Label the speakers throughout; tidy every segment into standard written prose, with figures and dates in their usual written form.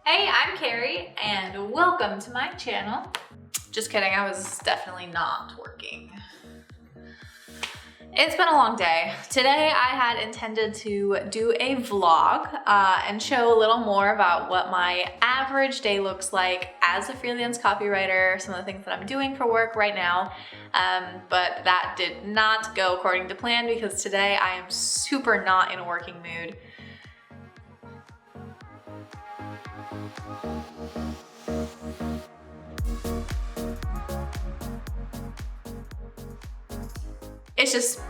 Speaker 1: Hey, I'm Carrie and welcome to my channel. Just kidding, I was definitely not working. It's been a long day. Today I had intended to do a vlog and show a little more about what my average day looks like as a freelance copywriter, some of the things that I'm doing for work right now. But that did not go according to plan because today I am super not in a working mood. It's just,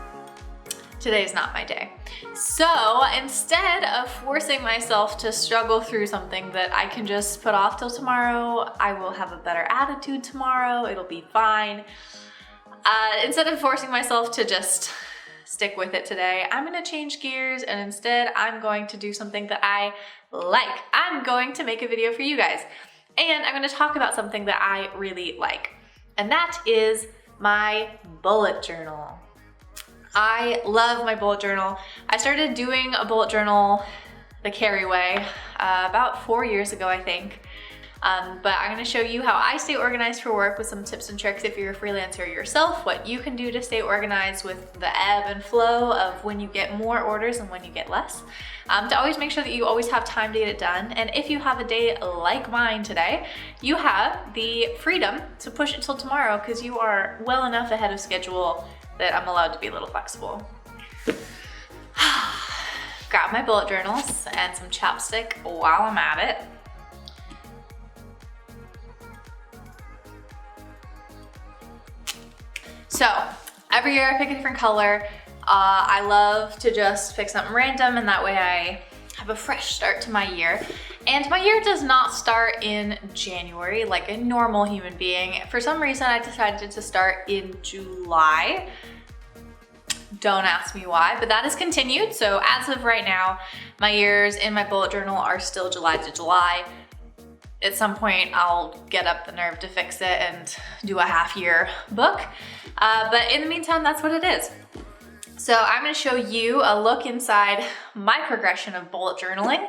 Speaker 1: today's not my day. So instead of forcing myself to struggle through something that I can just put off till tomorrow, I will have a better attitude tomorrow, it'll be fine. Instead of forcing myself to just stick with it today, I'm gonna change gears and instead I'm going to do something that I like. I'm going to make a video for you guys. And I'm gonna talk about something that I really like. And that is my bullet journal. I love my bullet journal. I started doing a bullet journal the Carrie way about 4 years ago, I think. But I'm gonna show you how I stay organized for work with some tips and tricks if you're a freelancer yourself, what you can do to stay organized with the ebb and flow of when you get more orders and when you get less. To always make sure that you always have time to get it done. And if you have a day like mine today, you have the freedom to push it till tomorrow because you are well enough ahead of schedule that I'm allowed to be a little flexible. Grab my bullet journals and some chapstick while I'm at it. So every year I pick a different color. I love to just pick something random and that way I have a fresh start to my year. And my year does not start in January like a normal human being. For some reason I decided to start in July. Don't ask me why, but that is continued. So as of right now, my years in my bullet journal are still July to July. At some point I'll get up the nerve to fix it and do a half year book. But in the meantime, that's what it is. So I'm gonna show you a look inside my progression of bullet journaling.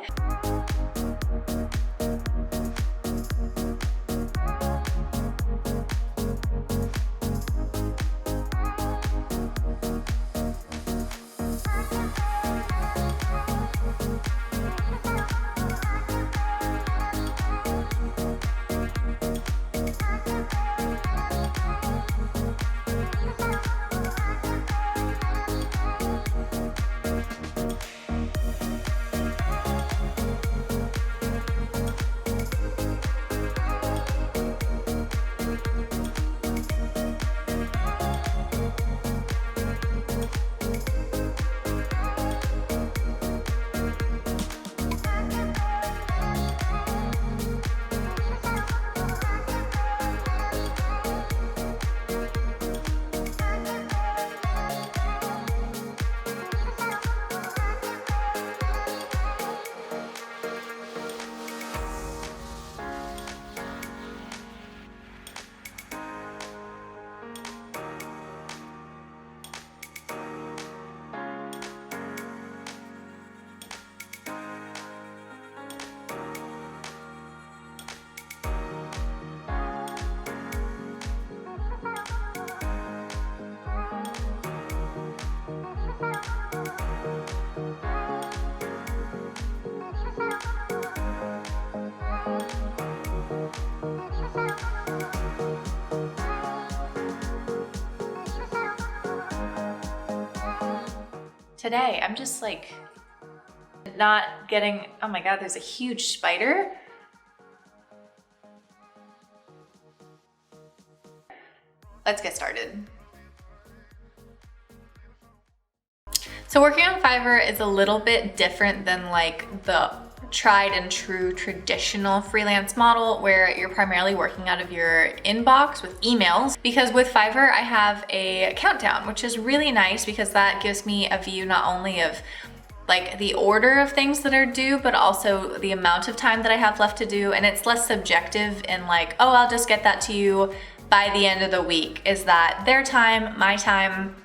Speaker 1: Today, I'm just like not getting, oh my God, there's a huge spider. Let's get started. So working on Fiverr is a little bit different than like the tried and true traditional freelance model where you're primarily working out of your inbox with emails, because with Fiverr I have a countdown, which is really nice because that gives me a view not only of like the order of things that are due, but also the amount of time that I have left to do. And it's less subjective in like, oh, I'll just get that to you by the end of the week. Is that their time, my time?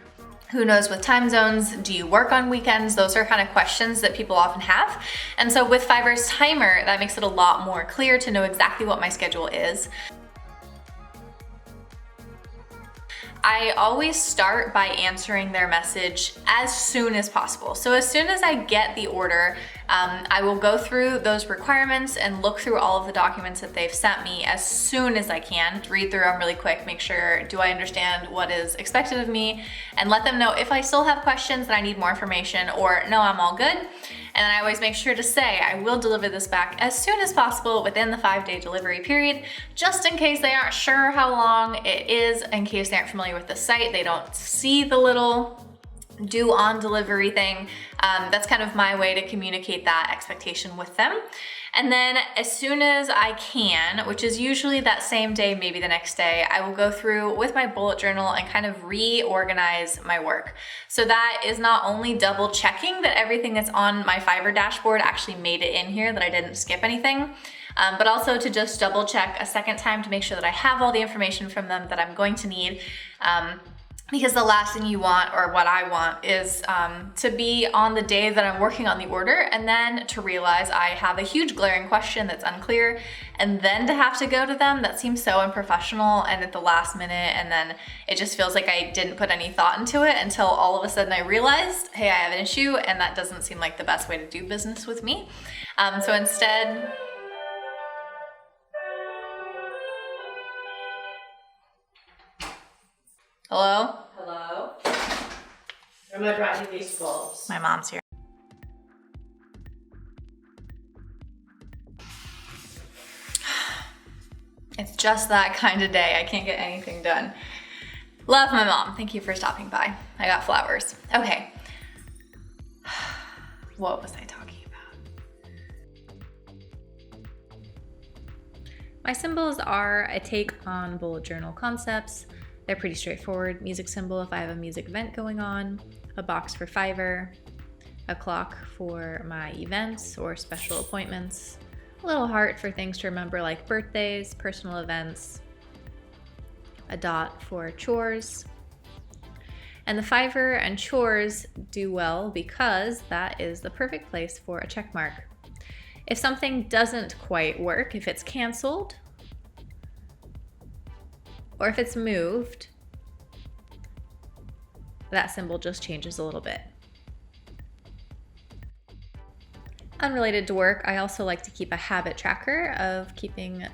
Speaker 1: Who knows with time zones? Do you work on weekends? Those are kind of questions that people often have. And so with Fiverr's timer, that makes it a lot more clear to know exactly what my schedule is. I always start by answering their message as soon as possible. So as soon as I get the order, I will go through those requirements and look through all of the documents that they've sent me as soon as I can. Read through them really quick, make sure, do I understand what is expected of me, and let them know if I still have questions that I need more information, or no, I'm all good. And I always make sure to say, I will deliver this back as soon as possible within the 5-day delivery period, just in case they aren't sure how long it is, in case they aren't familiar with the site, they don't see the little due on delivery thing. That's kind of my way to communicate that expectation with them. And then as soon as I can, which is usually that same day, maybe the next day, I will go through with my bullet journal and kind of reorganize my work. So that is not only double checking that everything that's on my Fiverr dashboard actually made it in here, that I didn't skip anything, but also to just double check a second time to make sure that I have all the information from them that I'm going to need. Because the last thing you want, or what I want, is to be on the day that I'm working on the order and then to realize I have a huge glaring question that's unclear, and then to have to go to them. That seems so unprofessional and at the last minute, and then it just feels like I didn't put any thought into it until all of a sudden I realized, hey, I have an issue, and that doesn't seem like the best way to do business with me. So instead, hello?
Speaker 2: Hello? I'm gonna brought you these bulbs.
Speaker 1: My mom's here. It's just that kind of day. I can't get anything done. Love my mom. Thank you for stopping by. I got flowers. Okay. What was I talking about? My symbols are a take on bullet journal concepts. They're pretty straightforward. Music symbol if I have a music event going on, a box for Fiverr, a clock for my events or special appointments, a little heart for things to remember like birthdays, personal events, a dot for chores. And the Fiverr and chores do well because that is the perfect place for a check mark. If something doesn't quite work, if it's canceled, or if it's moved, that symbol just changes a little bit. Unrelated to work, I also like to keep a habit tracker of keeping,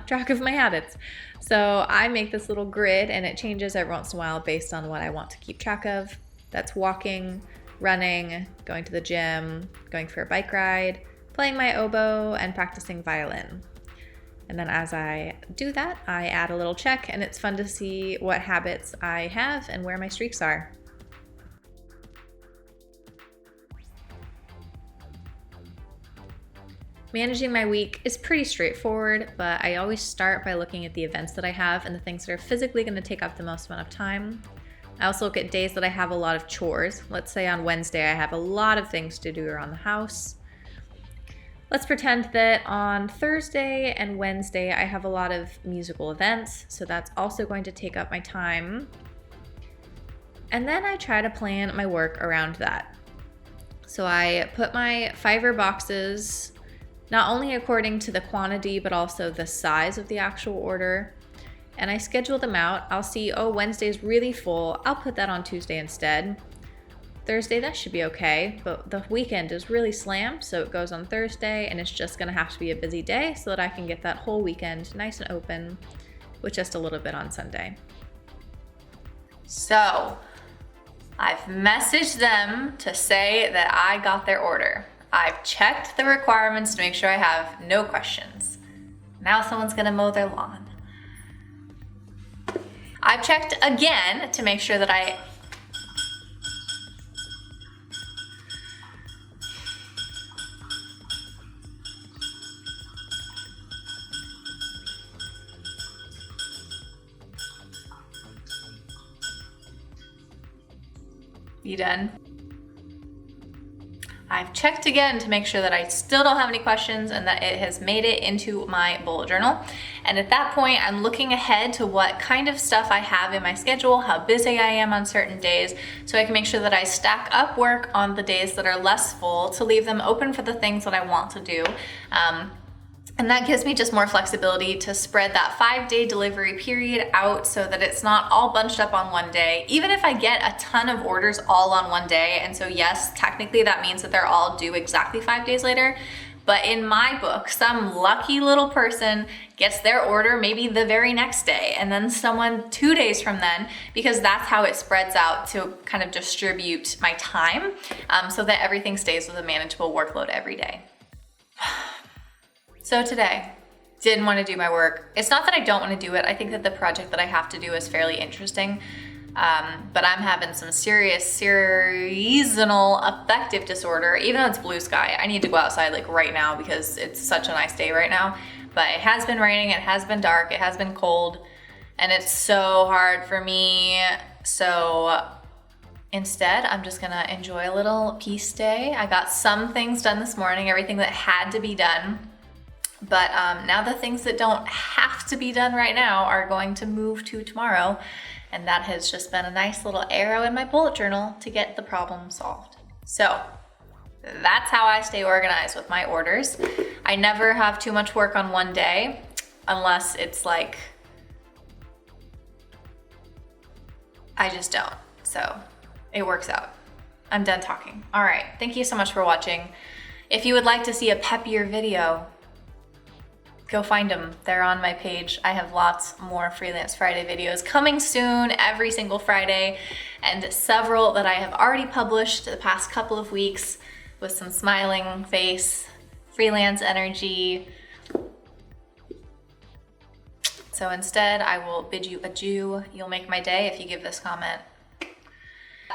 Speaker 1: track of my habits. So I make this little grid and it changes every once in a while based on what I want to keep track of. That's walking, running, going to the gym, going for a bike ride, playing my oboe, and practicing violin. And then as I do that, I add a little check, and it's fun to see what habits I have and where my streaks are. Managing my week is pretty straightforward, but I always start by looking at the events that I have and the things that are physically going to take up the most amount of time. I also look at days that I have a lot of chores. Let's say on Wednesday I have a lot of things to do around the house. Let's pretend that on Thursday and Wednesday I have a lot of musical events, so that's also going to take up my time. And then I try to plan my work around that. So I put my Fiverr boxes not only according to the quantity but also the size of the actual order, and I schedule them out. I'll see, Wednesday's really full, I'll put that on Tuesday instead. Thursday, that should be okay, but the weekend is really slammed, so it goes on Thursday, and it's just gonna have to be a busy day so that I can get that whole weekend nice and open with just a little bit on Sunday. So, I've messaged them to say that I got their order. I've checked the requirements to make sure I have no questions. Now someone's gonna mow their lawn. I've checked again to make sure that I You done? I've checked again to make sure that I still don't have any questions and that it has made it into my bullet journal. And at that point, I'm looking ahead to what kind of stuff I have in my schedule, how busy I am on certain days, so I can make sure that I stack up work on the days that are less full to leave them open for the things that I want to do. And that gives me just more flexibility to spread that 5-day delivery period out so that it's not all bunched up on one day. Even if I get a ton of orders all on one day, and so yes, technically that means that they're all due exactly 5 days later, but in my book, some lucky little person gets their order maybe the very next day, and then someone 2 days from then, because that's how it spreads out to kind of distribute my time, so that everything stays with a manageable workload every day. So today, didn't want to do my work. It's not that I don't want to do it. I think that the project that I have to do is fairly interesting, but I'm having some serious seasonal affective disorder. Even though it's blue sky, I need to go outside like right now because it's such a nice day right now. But it has been raining, it has been dark, it has been cold, and it's so hard for me. So instead, I'm just gonna enjoy a little peace day. I got some things done this morning, everything that had to be done. But now the things that don't have to be done right now are going to move to tomorrow. And that has just been a nice little arrow in my bullet journal to get the problem solved. So that's how I stay organized with my orders. I never have too much work on one day unless it's like, I just don't. So it works out. I'm done talking. All right, thank you so much for watching. If you would like to see a peppier video, go find them. They're on my page. I have lots more Freelance Friday videos coming soon, every single Friday, and several that I have already published the past couple of weeks with some smiling face, freelance energy. So instead, I will bid you adieu. You'll make my day if you give this comment.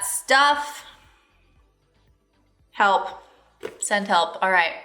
Speaker 1: Stuff. Help. Send help. All right.